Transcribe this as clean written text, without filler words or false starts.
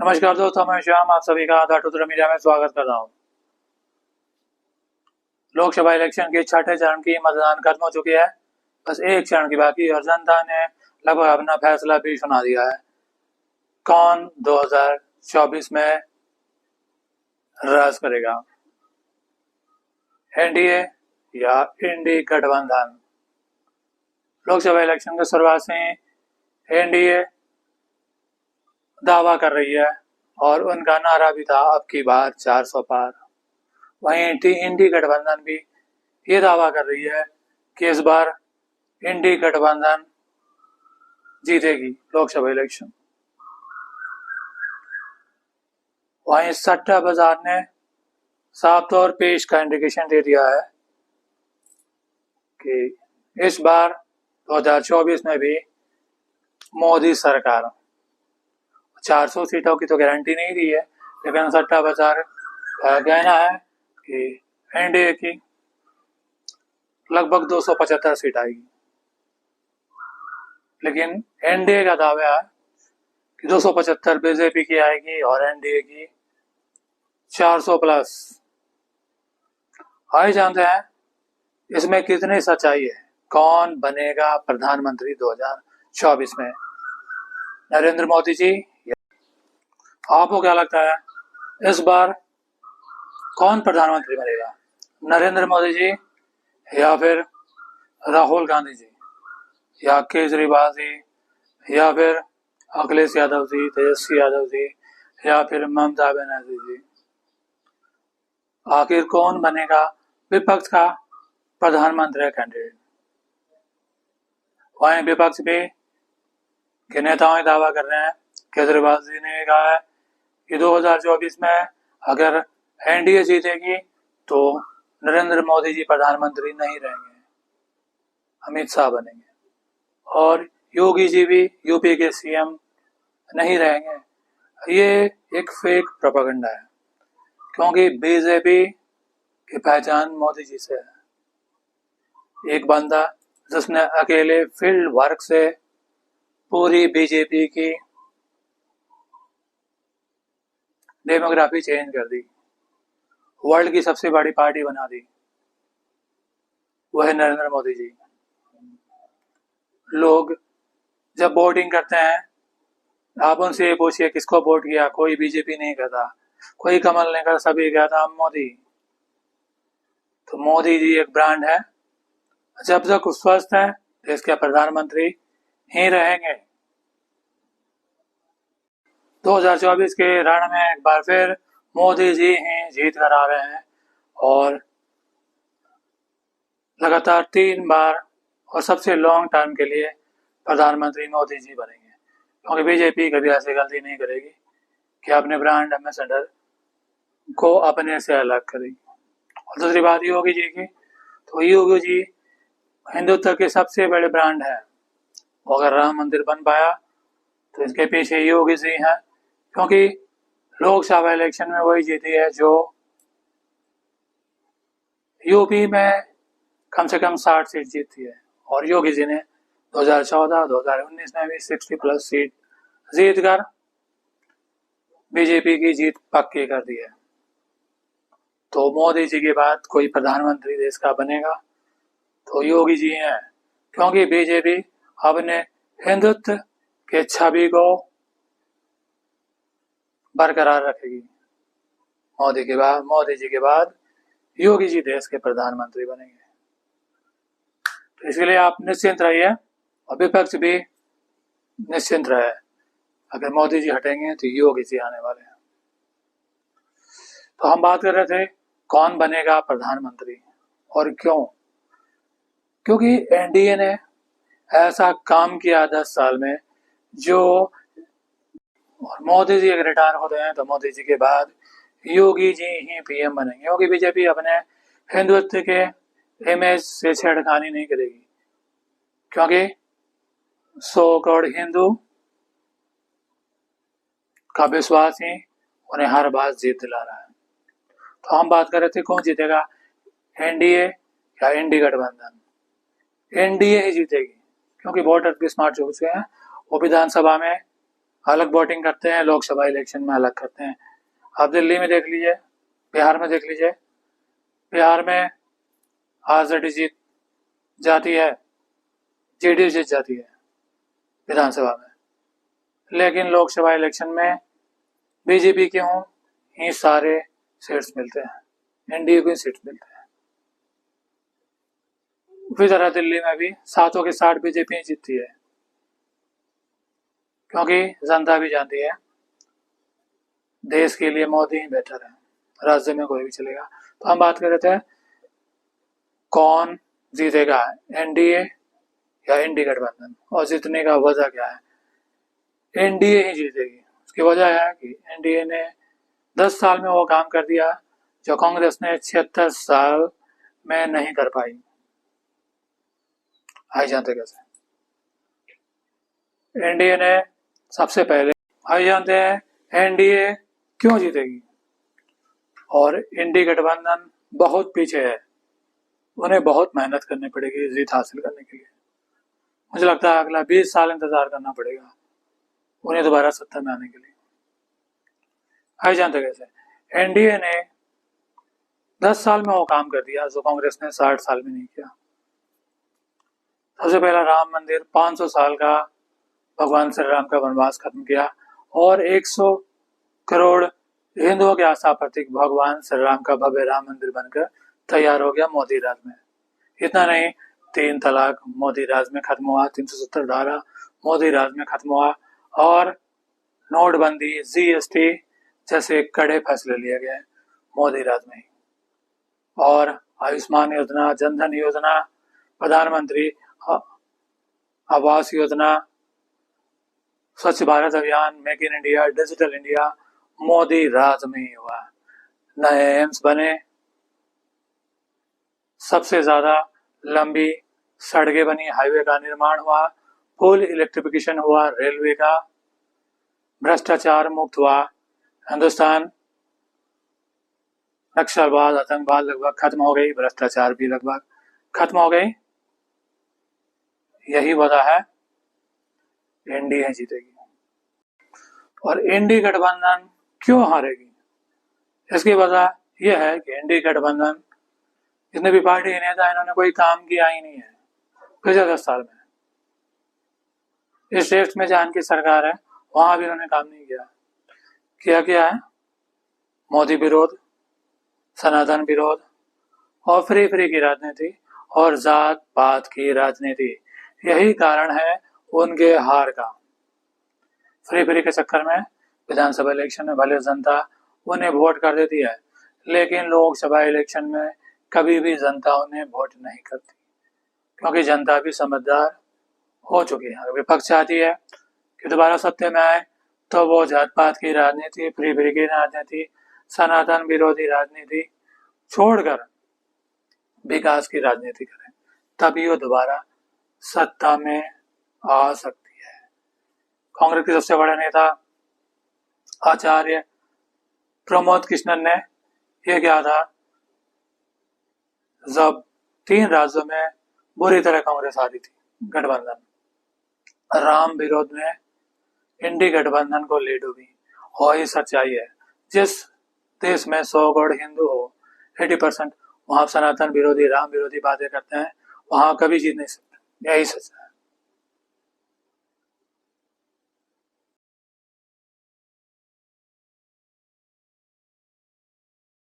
नमस्कार दोस्तों, मैं श्याम आप सभी का द टुडे मीडिया में स्वागत कर रहा हूँ। लोकसभा इलेक्शन के छठे चरण की मतदान खत्म हो चुकी है। बस एक चरण की बाकी और जनता ने लगभग अपना फैसला भी सुना दिया है। कौन 2024 में राज करेगा, एनडीए या इंडी गठबंधन। लोकसभा इलेक्शन की शुरुआत से ही एनडीए दावा कर रही है और उनका नारा भी था अब की बार 400 पार। वहीं इंडी गठबंधन भी ये दावा कर रही है कि इस बार इंडी गठबंधन जीतेगी लोकसभा इलेक्शन। वहीं सट्टा बाजार ने साफ तौर पे इसका इंडिकेशन दे दिया है कि इस बार 2024 में भी मोदी सरकार। 400 सीटों की तो गारंटी नहीं दी है, लेकिन सट्टा बाजार का कहना है कि एनडीए की लगभग 275 सीट आएगी। लेकिन एनडीए का दावा है कि 275 बीजेपी की आएगी और एनडीए की 400 प्लस। आइए जानते हैं इसमें कितनी सच्चाई है। कौन बनेगा प्रधानमंत्री 2024 में, नरेंद्र मोदी जी? आपको क्या लगता है इस बार कौन प्रधानमंत्री बनेगा, नरेंद्र मोदी जी या फिर राहुल गांधी जी या केजरीवाल जी या फिर अखिलेश यादव जी, तेजस्वी यादव जी या फिर ममता बनर्जी जी? आखिर कौन बनेगा विपक्ष का प्रधानमंत्री कैंडिडेट? वहीं विपक्ष भी के नेताओं दावा कर रहे हैं, केजरीवाल जी ने कहा है कि 2024 में अगर एनडीए जीतेगी तो नरेंद्र मोदी जी प्रधानमंत्री नहीं रहेंगे, अमित शाह बनेंगे, और योगी जी भी यूपी के सीएम नहीं रहेंगे। ये एक फेक प्रोपेगेंडा है, क्योंकि बीजेपी की पहचान मोदी जी से है। एक बंदा जिसने अकेले फील्ड वर्क से पूरी बीजेपी की डेमोग्राफी चेंज कर दी, वर्ल्ड की सबसे बड़ी पार्टी बना दी, वह है नरेंद्र मोदी जी। लोग जब वोटिंग करते हैं, आप उनसे ये पूछिए किसको वोट किया, कोई बीजेपी नहीं करता, कोई कमल नहीं करता, सभी कहता मोदी। तो मोदी जी एक ब्रांड है, जब तक वो स्वस्थ है देश के प्रधानमंत्री ही रहेंगे। 2024 के रण में एक बार फिर मोदी जी ही जीत कर आ रहे हैं और लगातार 3 बार और सबसे लॉन्ग टर्म के लिए प्रधानमंत्री मोदी जी बनेंगे, क्योंकि बीजेपी कभी ऐसी गलती नहीं करेगी कि अपने ब्रांड एम्बेसडर को अपने से अलग करेगी। और दूसरी बात योगी जी की, तो योगी जी हिंदुत्व के सबसे बड़े ब्रांड है। अगर राम मंदिर बन पाया तो इसके पीछे योगी जी हैं, क्योंकि लोकसभा इलेक्शन में वही जीती है जो यूपी में कम से कम 60 सीट जीती है, और योगी जी ने 2014, 2019 में भी 60 प्लस सीट जीत कर बीजेपी की जीत पक्की कर दी है। तो मोदी जी के बाद कोई प्रधानमंत्री देश का बनेगा तो योगी जी हैं, क्योंकि बीजेपी अपने हिंदुत्व के छवि को बरकरार रखेगी। मोदी जी के बाद योगी जी देश के प्रधानमंत्री बनेंगे। तो इसके लिए आप निश्चिंत रहिए और विपक्ष भी निश्चिंत रहे। अगर मोदी जी हटेंगे तो योगी जी आने वाले हैं। तो हम बात कर रहे थे कौन बनेगा प्रधानमंत्री और क्यों। क्योंकि एनडीए ने ऐसा काम किया 10 साल में जो, और मोदी जी अगर रिटायर होते हैं तो मोदी जी के बाद योगी जी ही पीएम बनेंगे, क्योंकि बीजेपी अपने हिंदुत्व के इमेज से छेड़खानी नहीं करेगी, क्योंकि 100 करोड़ हिंदू का विश्वास ही उन्हें हर बात जीत दिला रहा है। तो हम बात कर रहे थे कौन जीतेगा, एनडीए या इंडी गठबंधन। एनडीए ही जीतेगी, क्योंकि वोटर भी स्मार्ट हो चुके हैं। वो विधानसभा में अलग वोटिंग करते हैं, लोकसभा इलेक्शन में अलग करते हैं। आप दिल्ली में देख लीजिए, बिहार में देख लीजिए, बिहार में आरजेडी जीत जाती है, जेडीयू जीत जाती है विधानसभा में, लेकिन लोकसभा इलेक्शन में बीजेपी के हों ही सारे सीट्स मिलते हैं, एनडीए को ही सीट्स मिलते हैं। उसी तरह दिल्ली में भी 7 के 60 बीजेपी ही जीतती है, क्योंकि जनता भी जानती है देश के लिए मोदी ही बेहतर है, राज्य में कोई भी चलेगा। तो हम बात कर रहे थे कौन जीतेगा, एनडीए या एनडी गठबंधन, और जीतने का वजह क्या है। एनडीए ही जीतेगी। उसकी वजह है कि एनडीए ने 10 साल में वो काम कर दिया जो कांग्रेस ने 76 साल में नहीं कर पाई। आई जानते कैसे? एनडीए ने सबसे पहले, आई जानते हैं एनडीए क्यों जीतेगी, और एनडी गठबंधन बहुत पीछे है, उन्हें बहुत मेहनत करनी पड़ेगी जीत हासिल करने के लिए। मुझे लगता है अगला 20 साल इंतजार करना पड़ेगा उन्हें दोबारा सत्ता में आने के लिए। आई जानते कैसे? एनडीए ने 10 साल में वो काम कर दिया जो कांग्रेस ने 60 साल में नहीं किया। सबसे पहला राम मंदिर 500 साल का भगवान श्री राम का वनवास खत्म किया, और 100 करोड़ हिंदुओं के आस्था प्रतीक भगवान श्री राम का भव्य राम मंदिर बनकर तैयार हो गया मोदी राज में। इतना नहीं, 3 तलाक मोदी राज में खत्म हुआ, 370 धारा मोदी राज में खत्म हुआ, और नोटबंदी, जीएसटी जैसे कड़े फैसले लिए गए मोदी राज में ही। और आयुष्मान योजना, जनधन योजना, प्रधानमंत्री Awas Yojana, Swachh Bharat Abhiyan, make in India, digital India Modi राज में ही हुआ। नए एम्स बने, सबसे ज्यादा लंबी सड़कें बनी, हाईवे का निर्माण हुआ, फुल इलेक्ट्रिफिकेशन हुआ रेलवे का, भ्रष्टाचार मुक्त हुआ हिंदुस्तान, नक्सलवाद, आतंकवाद लगभग खत्म हो गई, भ्रष्टाचार भी लगभग खत्म हो गई। यही वजह है एनडीए जीतेगी। और एनडी गठबंधन क्यों हारेगी, इसकी वजह यह है कि एनडी गठबंधन, जितने भी पार्टी के नेता, इन्होंने कोई काम किया ही नहीं है पिछले 10 साल में। इस स्टेट में जहां की सरकार है वहां भी उन्होंने काम नहीं किया। क्या है? मोदी विरोध, सनातन विरोध, और फ्री की राजनीति, और जात पात की राजनीति। यही कारण है उनके हार का। फ्री के चक्कर में विधानसभा इलेक्शन में भले जनता उन्हें वोट कर देती है, लेकिन लोकसभा इलेक्शन में कभी भी जनता उन्हें वोट नहीं करती, क्योंकि जनता भी समझदार हो चुकी है। अगर विपक्ष चाहती है कि दोबारा सत्ता में आए तो वो जात पात की राजनीति, फ्री की राजनीति, सनातन विरोधी राजनीति छोड़कर विकास की राजनीति करें, तभी वो दोबारा सत्ता में आ सकती है। कांग्रेस के सबसे बड़े नेता आचार्य प्रमोद कृष्णन ने यह कहा था जब 3 राज्यों में बुरी तरह कांग्रेस हारी थी, गठबंधन राम विरोध में इंडी गठबंधन को ले डूबी। और ये सच्चाई है, जिस देश में 100 करोड़ हिंदू हो, 80% वहां सनातन विरोधी, राम विरोधी बातें करते हैं, वहां कभी जीत नहीं सकते। यही सच है।